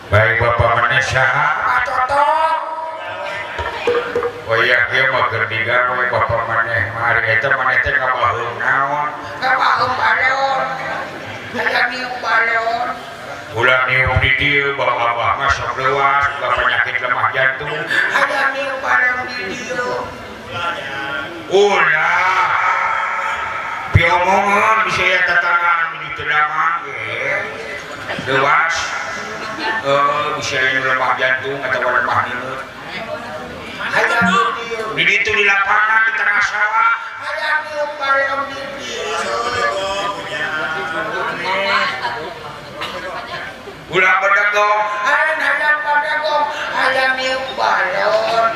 Baik Bapak Manesha. Wayang kieu mah keur digawe Bapak maneh. Mari eta maneh teh ngabaheum naon? Ngabaheum balon. Aya niung balon. Ulah niung di dieu Bapak mah sok leuas, penyakit lemah jantung. Aya niung balon di dieu. Ulah. Piomongan bisa ya tatangan menuju tedamang ge. Leuas. usia lemah jantung atau lemah minut. Hayang di dieu. Di ditu di lapangan di tengah sawah. Hayang niup balon di dieu. Ulah bedegong. Hayang padagong, hayang niup balon.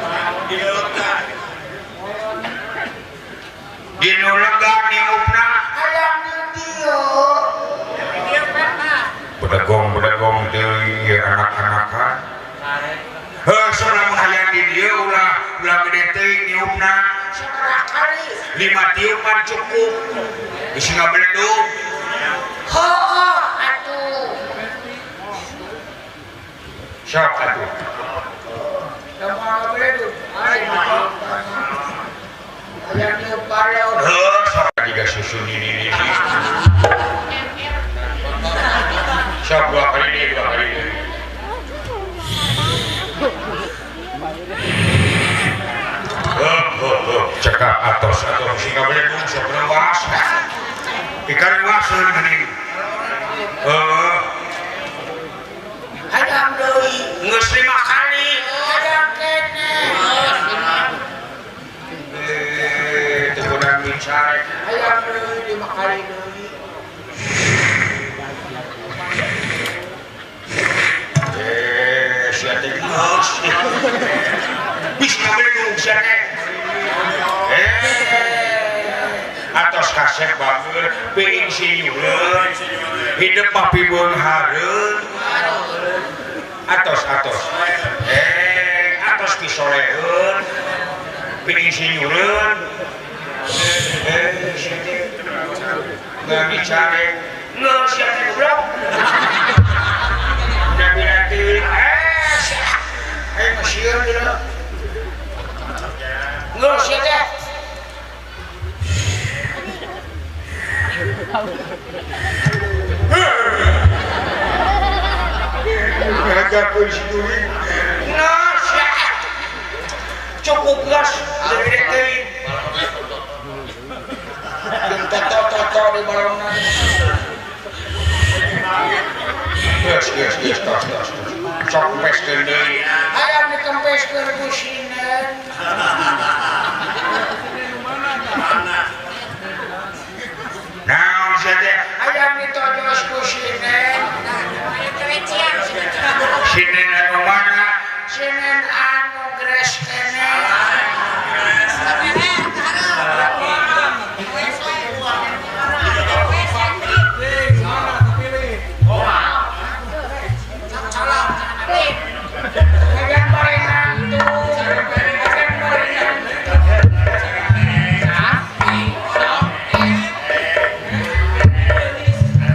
Dinu lega niupna. Hayang di dieu. Bedegong deui anak-anakan. Soalnya hayang di dieu ulah gede teuing niupna. Sabaraha kali? 5 tiupan cukup. Geus ngabeledug. Heuh, atuh. Sok atuh. Lemah beledug. Hayang niup balon. Sok juga susu ini. Sok 2 kali ini. Cekap atos sehingga beledug sok lewas. Ikan lewas geuning. Hayang deui. Geus 5 kali. Hayang kene. Teu kudu bicara. Hayang deui 5 kali deui. Sia teh geus. Bis ngabeledug sia teh. Atos kasep bager peuing sinyureun hidup papi beung hareun atos atos pisoleun peuing sinyureun nggak bicara nggak siapa bro udah bilang teuing ayo masih dulu nggak siapa Raja polisi dulu. Cukup gas dari teuing. Toto di balongan. Gas. Sok peskeun deui. Hayang dikempeskeun ku sinen. Naon sia teh? Hayang ditojos ku sinen. Sinen anu mana? Sinen anu gres kene. Hayang barengan tuh. Hayang barengan.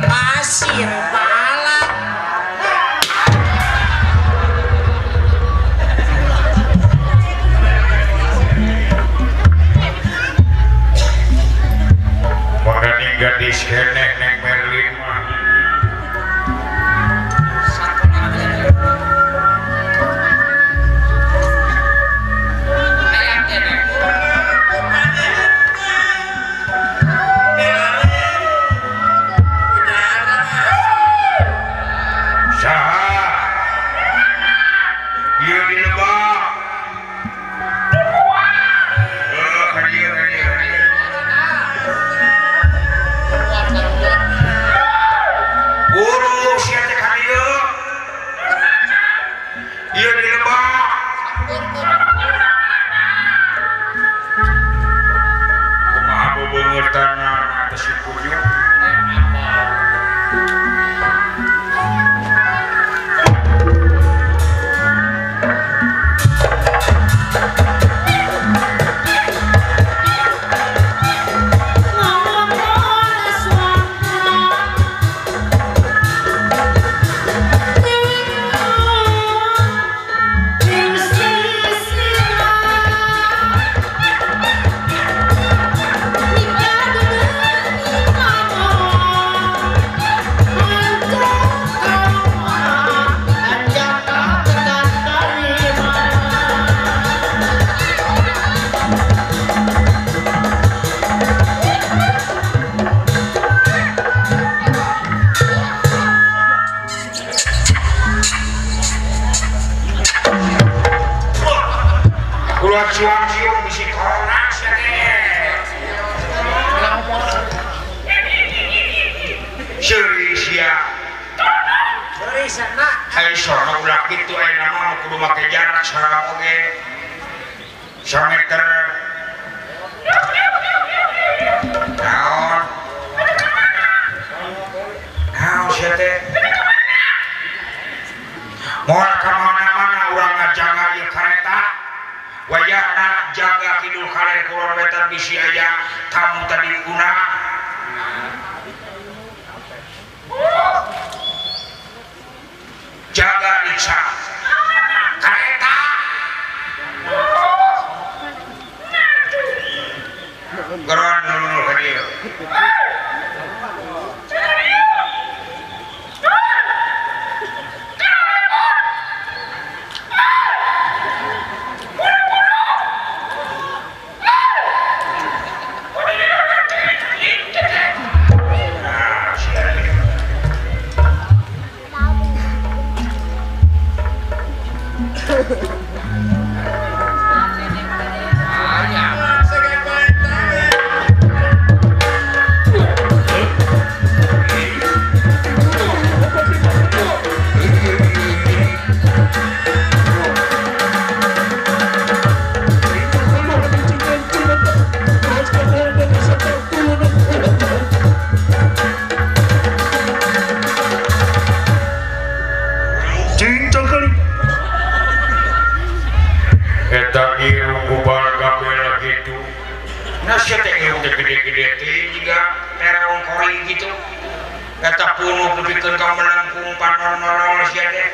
Pasir balak. Makanya gadis kenek neng Merlin mah. Saha? Ieu di lebak. Hadieu. Guru sia teh hadieu. Ieu di lebak. Kumaha bebeungeutana atas ipunya. Terus buruan siung-siung bisi corona seri sia Beri sana. sono ulah gitu nama kudu make jarak sareng oge 1 meter naon sia teh moal ka mana-mana urang ngajaga ieu kareta wayahna jaga kidul kaler kulon wetan bisi aya tamu tadi guna jaga riksa kereta geron dulu ke dia gede-gede teh juga terong kori gitu kata puluh lebihkan kamu melengkung panon-panon sia teh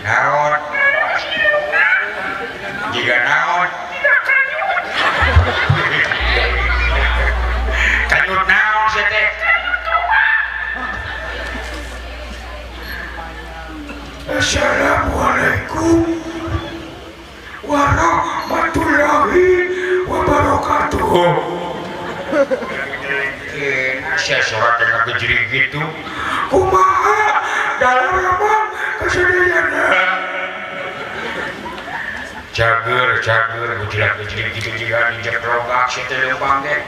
naon jika naon kanyut naon sia teh Assalamualaikum warahmatullahi wabarakatuh. Saya surat yang kejerik gitu. Kumaha dalam ramang kesediaannya. Cager, bujilat gitu juga dijak rogak saya terlempang deh.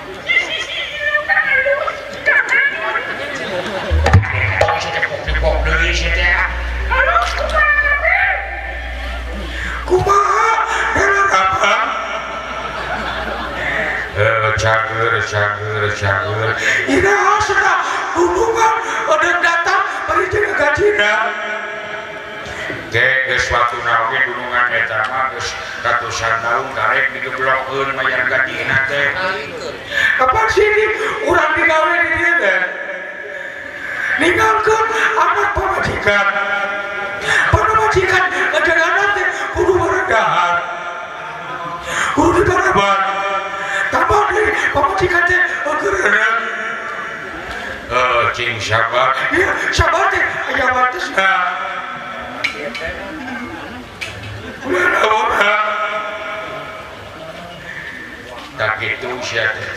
Saya tepok dari saya. Kumaha dalam ramang. Cager. Ina sudah hubungan udah datang bari jeung gajina. Geus waktu naoge gunungan eta mah geus ratusan tahun karek digeblokkeun mayar gajina teh. Kapan sini urang digawe di dieu teh? Ninggalkeun anak pamajikan. Pamajikan ngajaganan teh kudu baradahar. Kudu dibarabar. Tambah dari pamajikan teh geureureun. Cing sabar. Iya, sabar teh aya watesna. Tak gitu sia teh.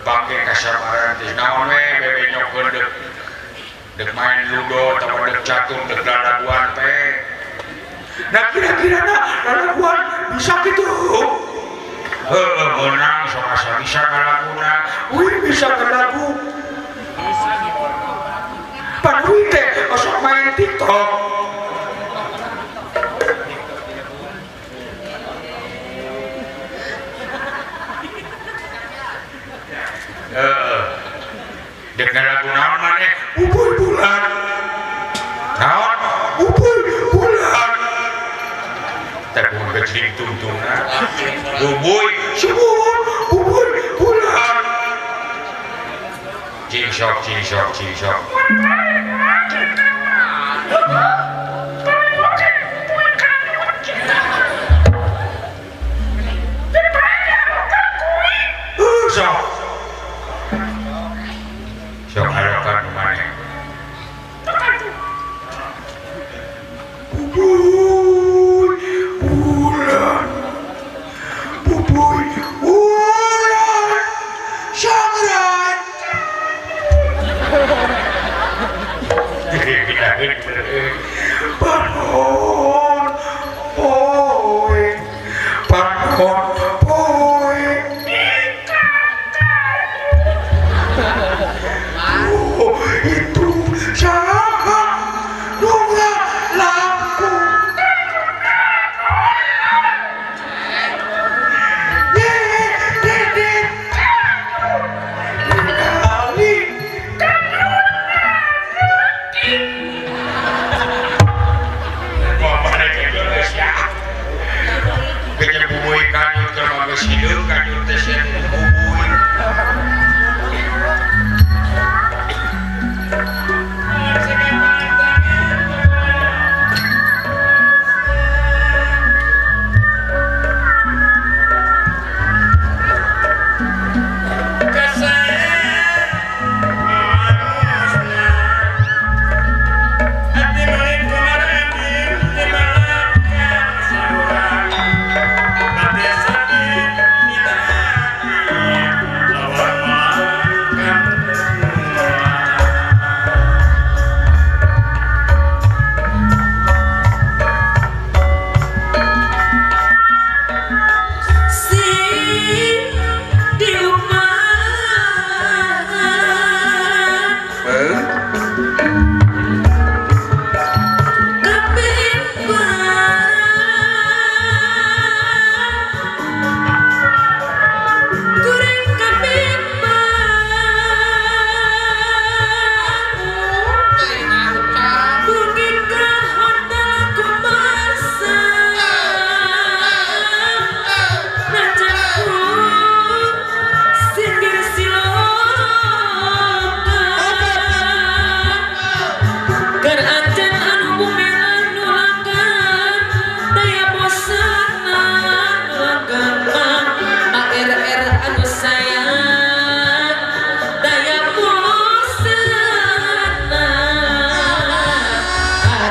Pake kasabaran teh naon we bebe nyokeun dek main ludo atawa dek catur dek lalaguan teh. Nah kira-kira lalaguan bisa gitu. Menang sok asa bisa kalaguna. Bisa kalagu. Panwi teh osok main TikTok. Dek lagu naon maneh? Ubuy bulan. Naon? Ubuy bulan. Tak kudu kecing tungtungna. Ubuy subuh, ubuy bulan. Cing sok. Sok alokan maneh. Ubuy bulan. Sangrai. Panon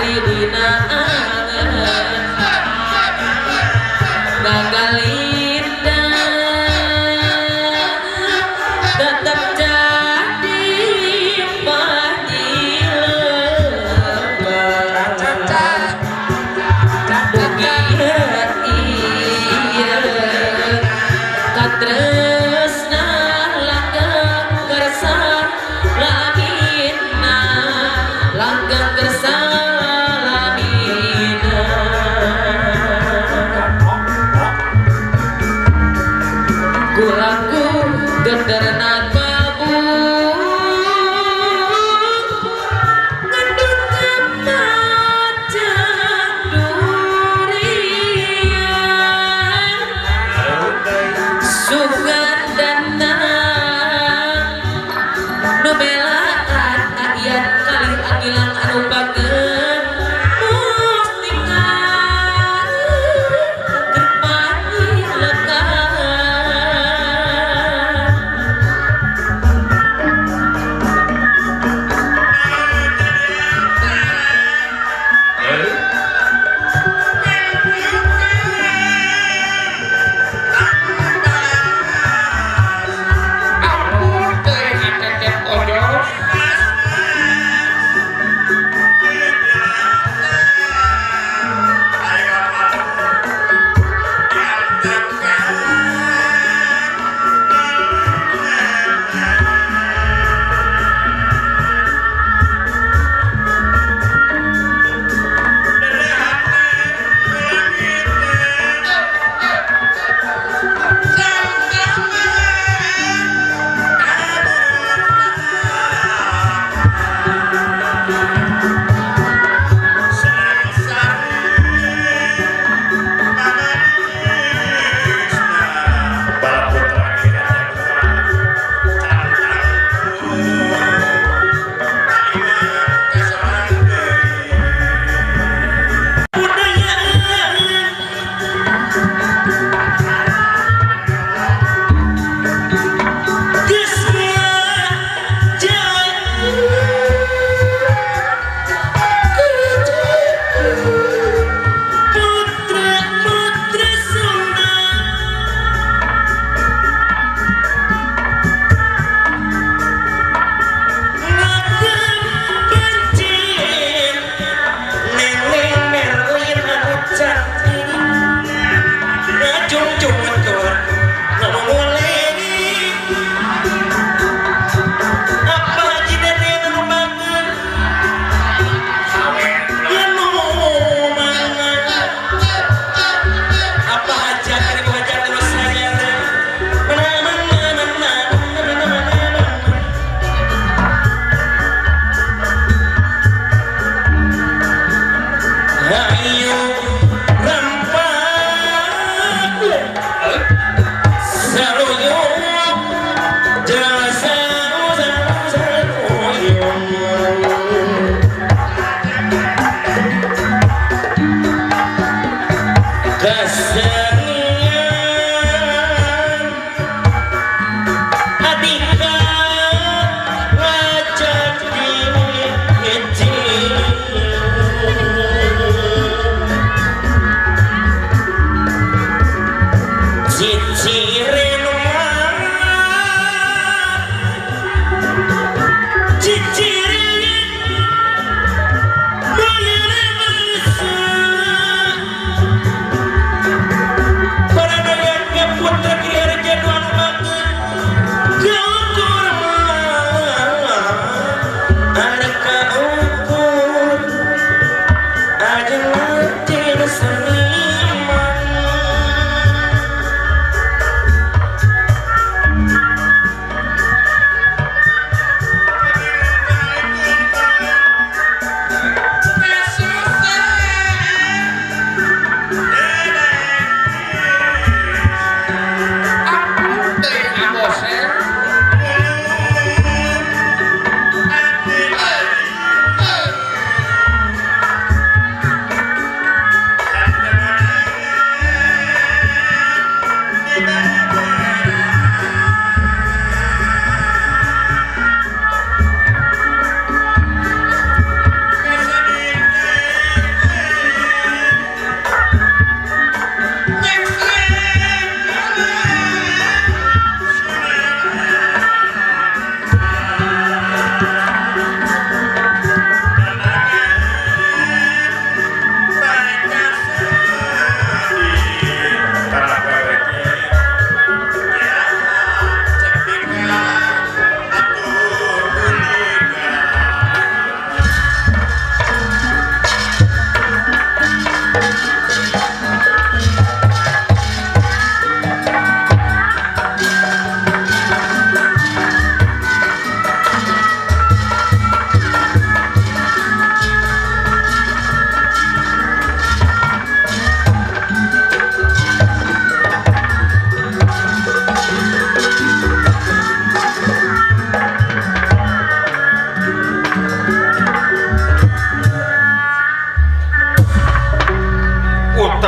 ari dina angen gagalinda tetep jadi katresna langgeng kersa lamina langgeng kersa lamina kulaku genderna kalbu ngedut kemacang durian sugan datang numelaan ayat kali agilang anu bageun mustika terpani lekat Ampun teh atetep ojos.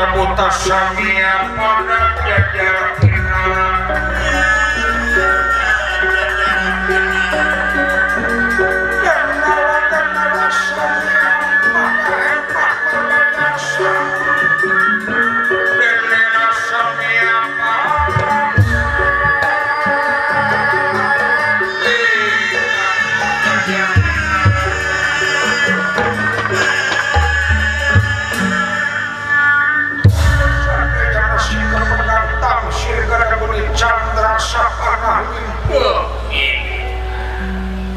muta-muta samia pada jajar kita dan nawa samia pada hebat melayaksa dan nera samia Chandra sapana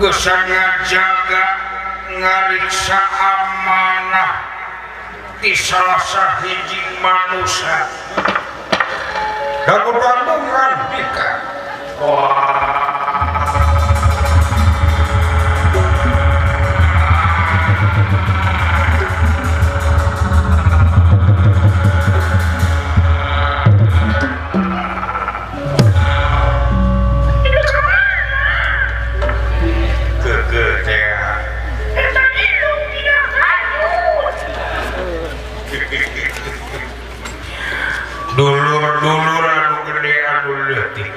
gesana jaga ngariksa amanah di salah sahiji manusia dagu-dagungan bika dulur-dulur anu gede anu leutik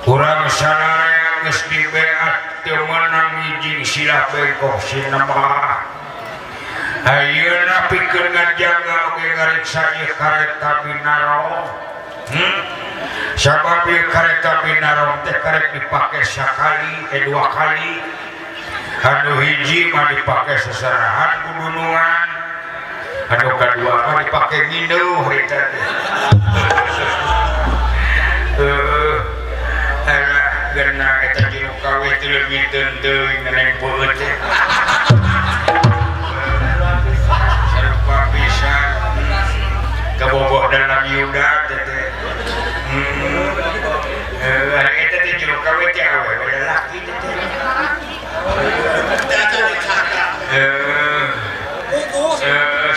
urang sararea geus dibeat teu meunang hiji silah bengkok sinema ayeuna pikeun ngajaga oge ngariksa ieu kareta binarong sabab ieu kareta binarong teh karek dipake sakali dua kali anu hiji mah dipake seserahan gunungan anu kadua mah dipake ngineuh eta teh karena eta jero kawe teu leuwih teuing nganeng beut teh sarupa pisan kabogoh dalam yuda teh eta teh jero kawe teh awe laki teh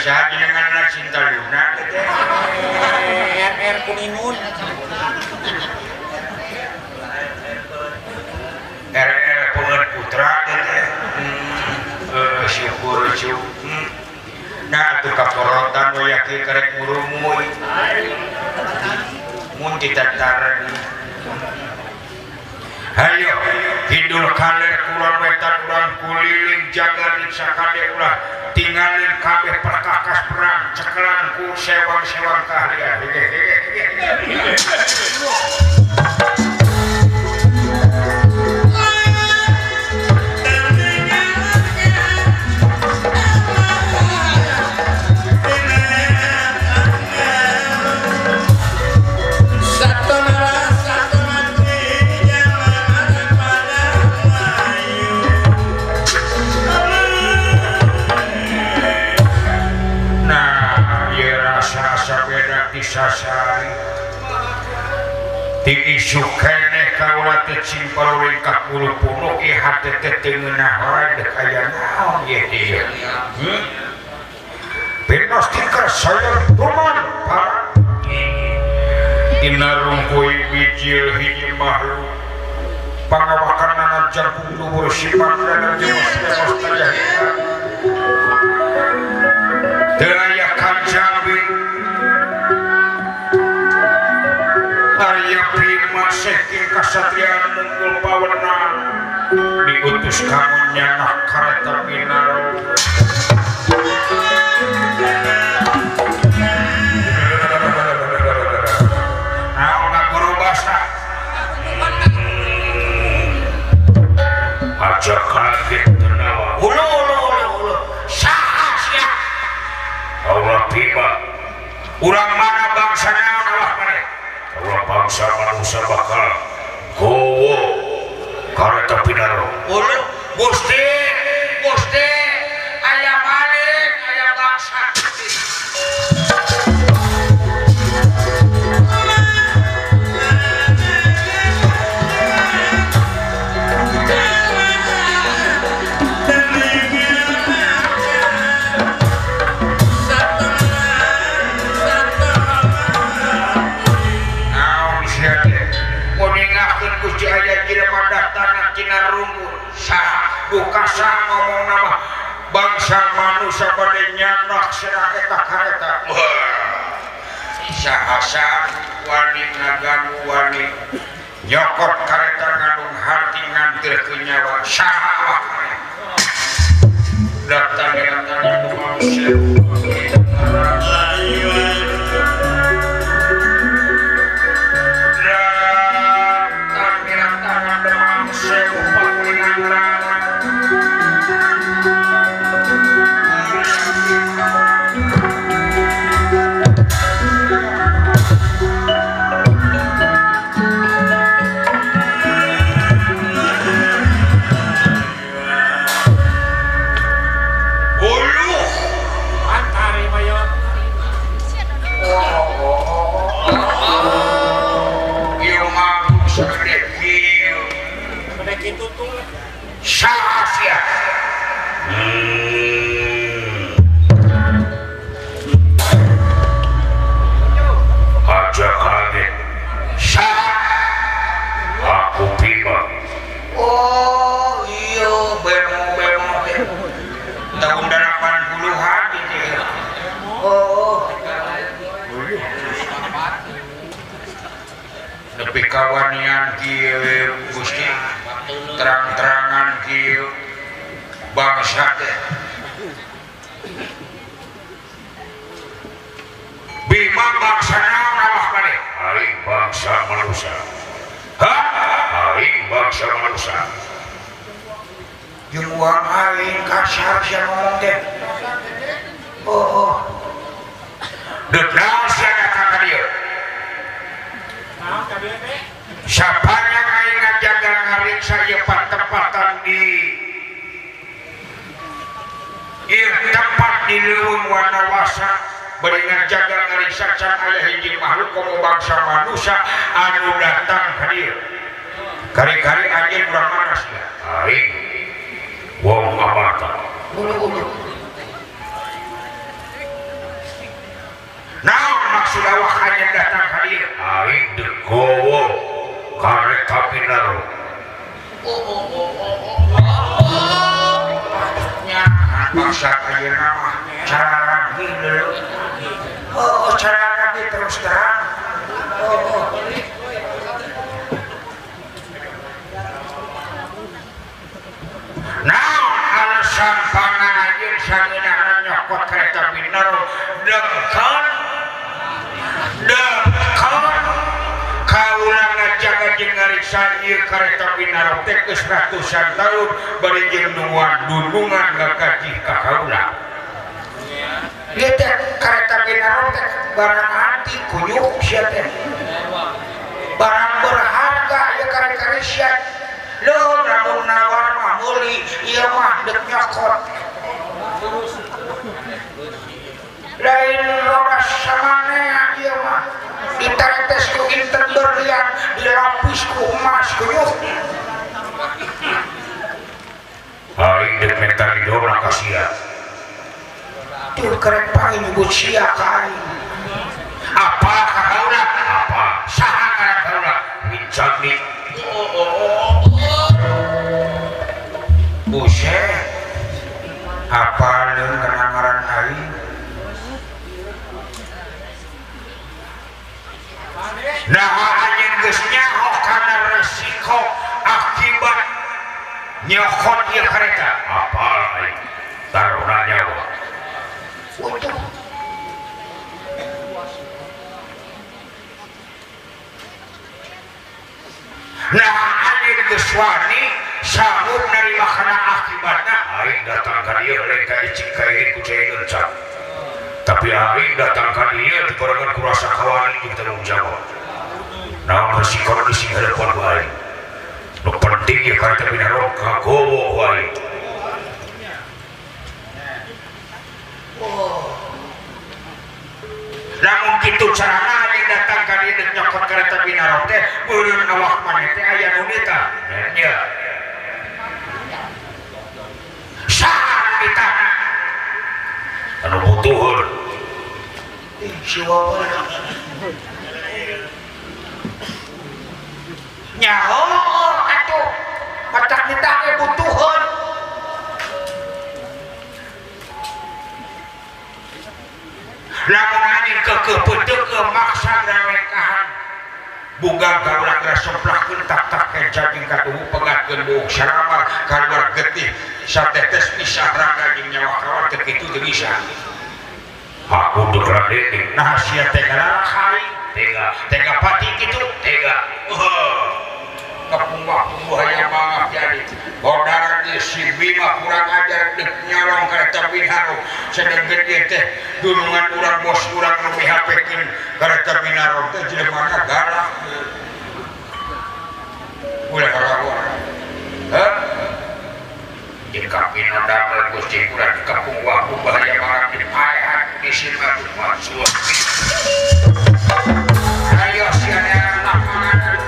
saat dengan anak cinta Luna RR Kuninun RR pengen putra syukur nah itu kaporotan yakin karek murumuy mun ditataran ayo hidul kaler kurang wetan kurang kuliling jaga riksa kade ulah tinggalin kabeh perkakas perang cekelan ku sewang-sewang kahlian sasari ti isu keneh kaula teh simpel ringkak bulu-bulu ieu hate teh teu ngeunah wae dek aya naon ieu ieu pintos tikar saya tuman para dina rungkui bijil hiji makhluk pangawakanana jangkung luhur sifat dan jemas tajahina teu aya kanjambi Arya Bima saking kasatriaan munggul pawenang diutus kamu nyanah kareta binarong naon guru basa aja kaget tenawa ulu saha sia Allah Bima urang mana bangsa naon Allah maneh Allah bangsa manusia bakal gowo kareta binarong ulu Gusti aya balik aya bangsa buka manusia bade nyanak cenah eta kareta. Sahasa wani ngaganggu wani nyokot kareta ngandung hati ngantirkeun nyawa saha wae. Datang manusia. Sasia. Aja kaget. Aku bima. Oh iya bemo tahun 80-an gitu ya. Oh. Nepi kawanian kieu Gusti. Terang-terangan kieu bangsa teh bima bangsa naon awak bade aing bangsa manusia aing bangsa manusia jeung uang aing kasar sia ngomong teh deuk naon sia datang ka dieu naon ka dieu teh sapanya aing ngajaga ngariksa ieu tempatan di ieu tempat di leuweung wanawasa bari ngajaga ngariksa can aya hiji makhluk komo bangsa manusia anu datang ka dieu. Kari-kari anjeun urang mana sia? Aing wong amata. Naon maksud awak anjeun datang ka dieu? Aing degowo kareta pinaro. Bangsa ayeuna mah cara lagi dulu. Cara lagi terus terang. Naon alasan pangajeun sangeunana nyokot kareta pinaro dekat kaula ngajaga jeung ngariksa ieu kareta pinaro teh geus ratusan taun bari jeung nuan dundungan ngakajih ka kaula. Ieu teh kareta pinaro teh barang antik kunyuk sia teh. Barang berharga ieu kareta sia. Leuh lamun nawar mah meuli ieu mah deuk nyokot. Lain rodas samanea ieu mah ditetes ku inten berlian dilapis ku emas kunyuk. Aing deuk minta ridona ka sia. Tuh kerek panginyebut sia ka aing. Apa ka kaula? Apa? Saha ka kaula? Mincagni. Buset. Apaleun kana ngaran aing? Nah anjeun geus nyaho kana resiko akibat nyokot ieu kareta. Apal aing? Taruna nyawa. Nah anjeun geus wani sanggup narima kana akibatna aing datang ka dieu lain ka icing ka ieu ku cai ngeuncan. Tapi aing datang ka dieu dibarengan ku rasa kawani jeung tanggung jawab. Naon resiko di sing hadapan wae. Nu penting ieu kareta pinaro kagowo wae. Lamun kitu carana aing datang ka dieu nyokot kareta pinaro teh beureun awak maneh teh aya nu nita. Nya. Saha ditana? Anu butuhun. Siwa nyaho atuh matak ditake butuhun. lamun angin kekepeuteuh ke maksa rewekahan boga gaulah semplahkeun tak-tak kenca jeung katuhu pegatkeun buuk saramar kaluar getih satetes pisah raga jeung nyawa kawan teu kitu teu bisa. Aku tuh Raden nah sia tega lakai tega pati kitu tega kepungwah hayang mangap jadi bodar di si Bima kurang ajar dek nyalong kareta Binaro sedang gede teh dulungan urang bos urang nu mihapekeun kareta Binaro teh jelemana galak ulah kalawan jika pinodamel Gusti kurang kepungwah hayang mangap di paehan di sirna masuk ayo siana lapangan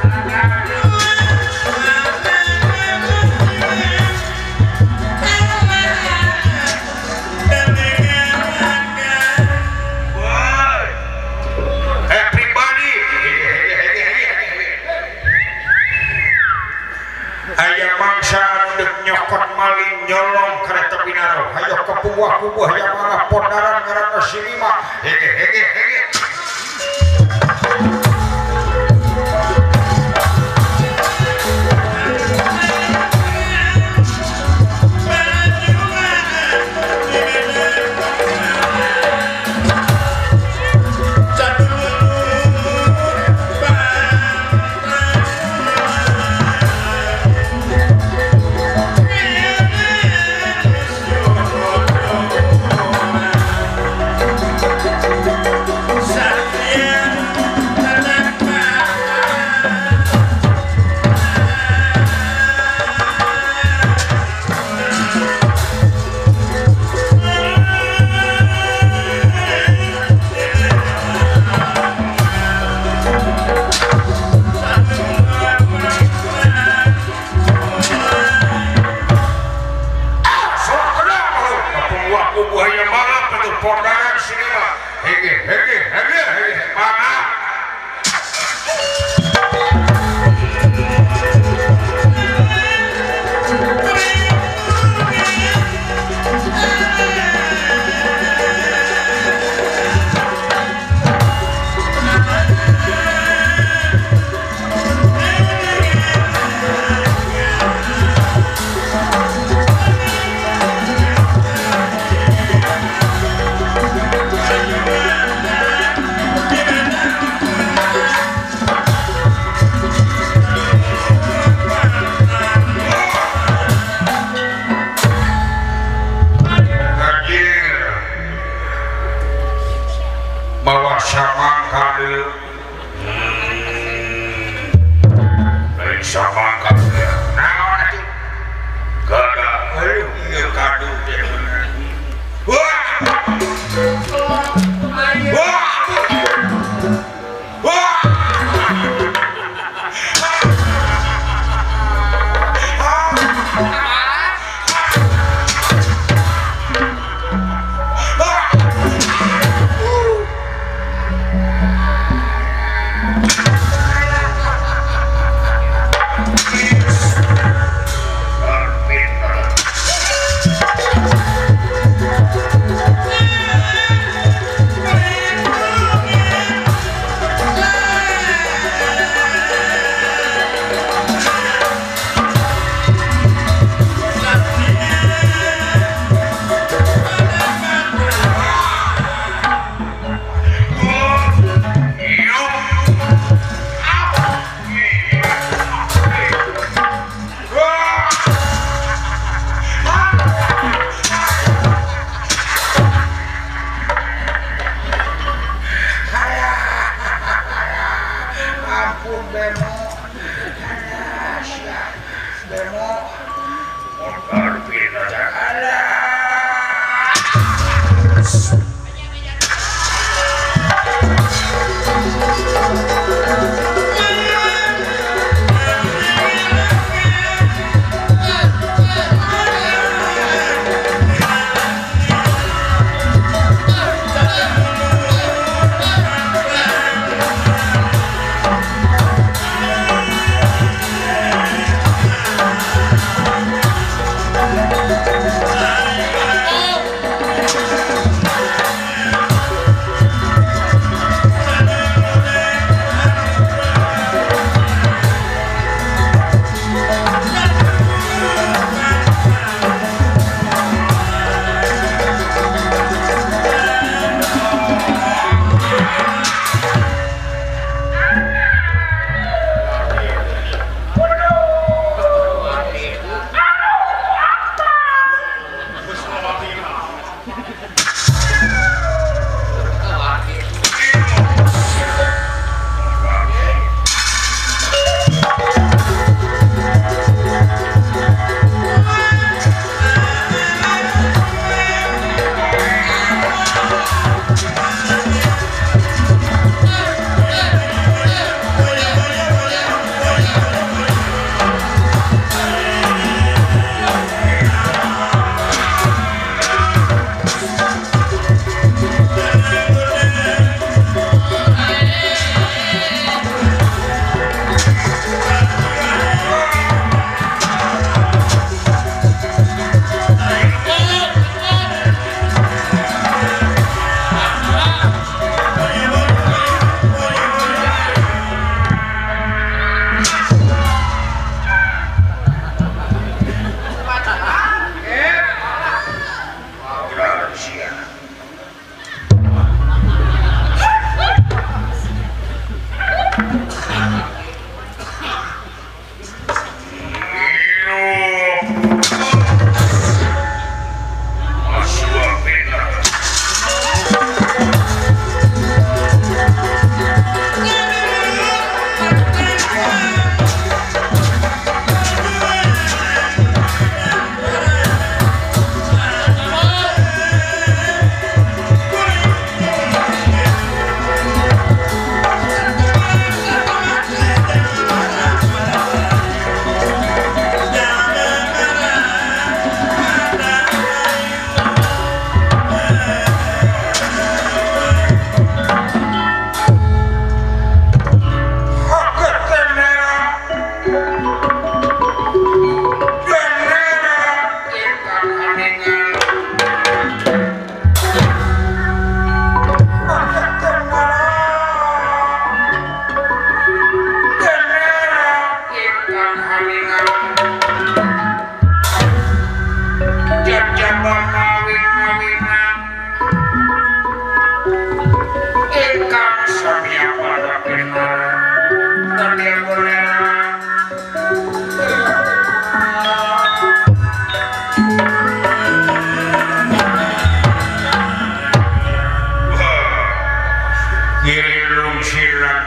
aya mangsa dek nyokot maling nyolong kareta Binaro hayo kepuwah-puwah yang mana pondaran ngaranna Silima hege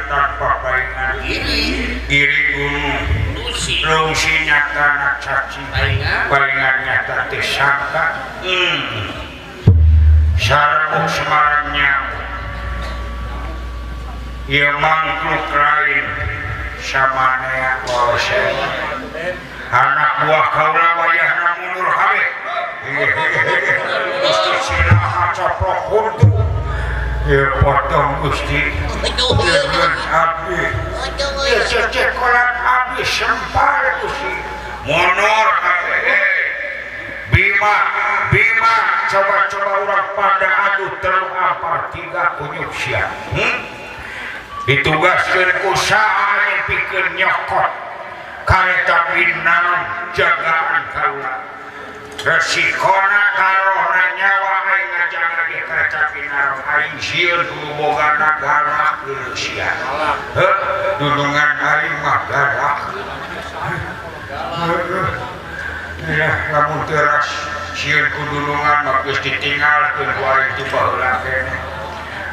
tanpa paingan giri gunung lungsi nyata anak caci paingan nyata disangka sarung semarangnya ia mangkluk lain sama nea wawasai anak buah kaula wayahna mundur habe Gusti siraha coplok huntu ya potong Gusti dengan abdi ya cecekolan abdi sempal Gusti mundur habe Bima coba-coba orang pada adu telung ampar 3 kunyuk siang ditugaskan usaha yang pikir nyokot kareta binang jagaan kaula resikona karona nyawa aing ngajaga di kareta binang aing sieun kudu boga nagara sia dudungan aing mah galak ya lamun teras sieun kudulungan mah geus ditinggalkeun ku aing ti baheula keneh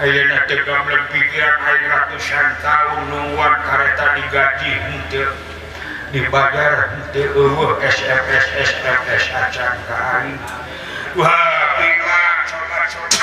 ayeuna teu gambleng pikiran aing ratusan tahun nungguan kareta digaji henteu dibayar henteu eueuh SMS acan ka aing wah Bima coba-coba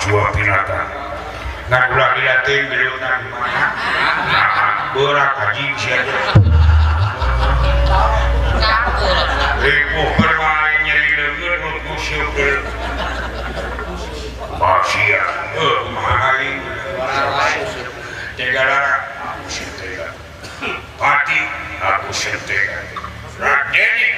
Jua binatang ngan ulah dilatih geuleunan di mana berak haji sia ribu bermain nyeri leungeun nu musuh ke basia mahai tegala sentega pati aku sentega radeni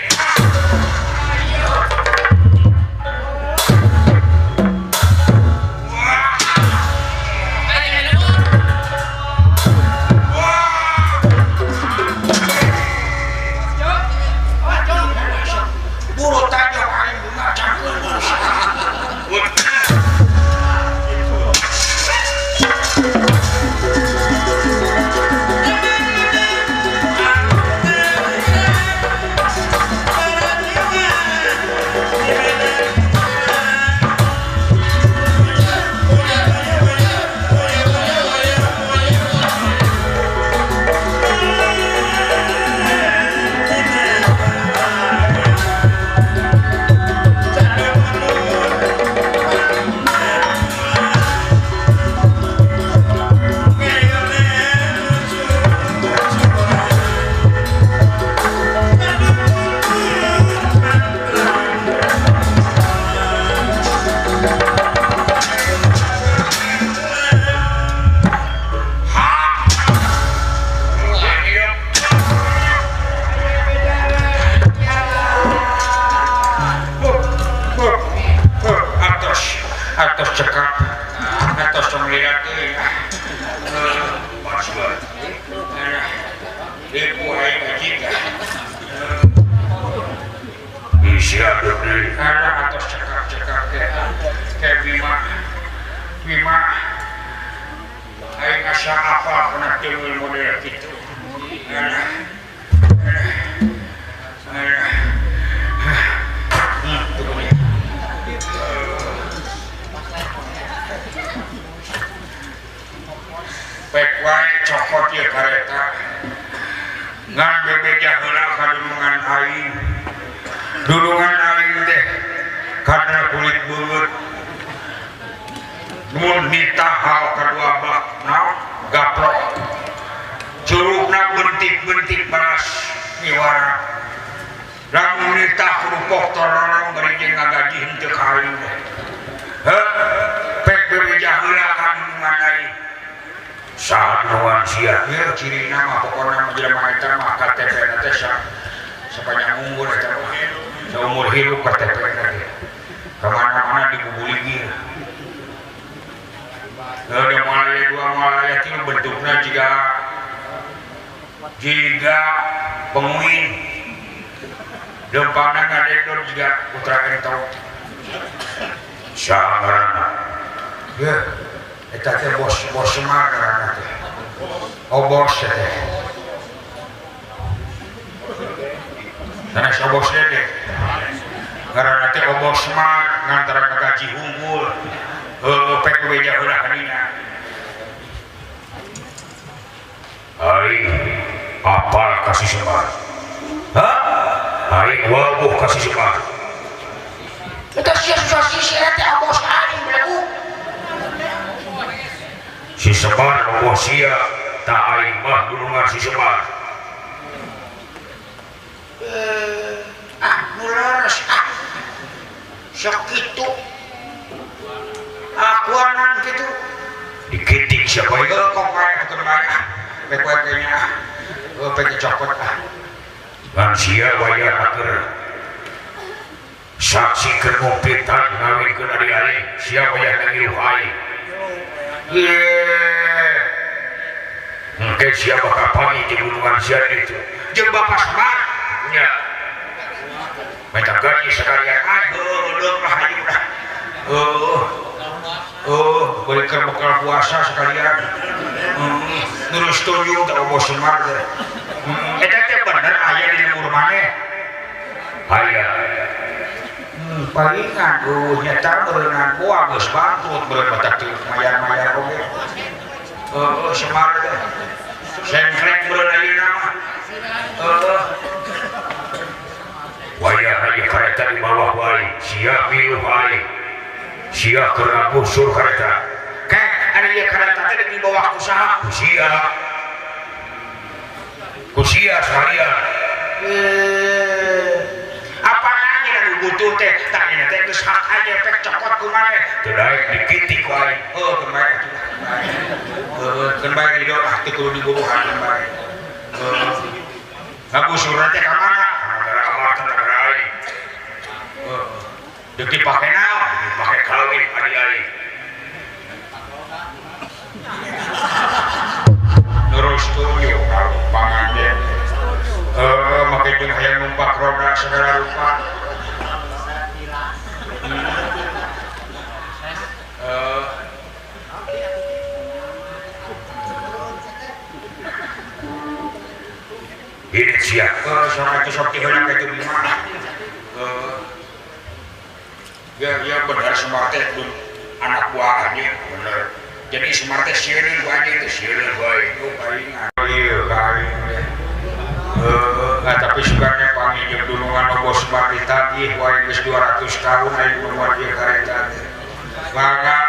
Bima aing asa apa pernah teu model kitu pek wae cokot ieu kareta ngan bebeja heula ka dulungan aing teh karena kulit beut mun ditahal kedua bak gaplok curugna bentik-bentik baras niwara lamun ditah kerupok tororong bari jeung ngagaji henteu ka aing pek bebeja heula ka dulungan aing sahanuan sia ieu cirina mah pokona menjelema eta mah KTP na teh sapanjang umur eta mah saumur hidup KTP na teh kamana-mana dibubuligi ada malaya dua malaya tilu bentukna jika penguin dempanan ngadendor juga putra entau sangarana ya eta teh bos semar ngaranna teh oh bos teh karena si bos teh ngaranna teh bos semar ngantara gaji unggul pek beja heula kanina ai apal kasih semar ai wabuh kasih semar Kita susah si teh abos aing belagu. si semar abos sia tak aing mah dulungan si semar Nu leres sok kitu akuanan kitu dikiting siapa itu kok kayak keterbang pek-peknya pek copot kan sia wayang akhir saksi kermompitan ngawinkeun ari-ari sia wayang ngiruh aing engke sia bakal pangi di gunungan sia itu jeung Bapak Semar nya minta gaji sekalian belum lah hayu dah boleh bekal puasa sekalian terus tunjuk tak bos semar deh eta teh bener aya di lembur maneh aya palingan nyata berenang gua geus bangkrut beureun batak teu mayar-mayar oge Semar deh sengkrek beureun ayeuna mah wayah aja kareta di bawah wae sia miluh wae sia keur busur kareta kek ada ieu kareta teh di bawah usaha kusia sekalian apa nanya anu butuh teh tah ieu teh geus hak aja pek cokot ku maneh teu daek dikitik wae kembali di doa teh kudu dibubuhan kembali ngabusurna teh ka mana antara amal tentang lain deuk dipake naon pakai kawin ari-ari terus tunjuk panganten make jeung hayang numpak roda segala rupa ini siap sok heula ka itu di mana ya benar Semar teh anak buahnya bener jadi Semar teh sieun wae itu sieun wae itu palingan ieu kain tapi sugane pangi jeung dulungan bos Semar ditagih wae geus 200 tahun aya muat ieu kareta mangga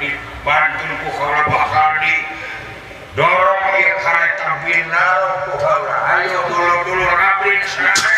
dibantu ku kaula bakal di dorong ieu kareta binar ku kaula ayo dulur-dulur ngabring sana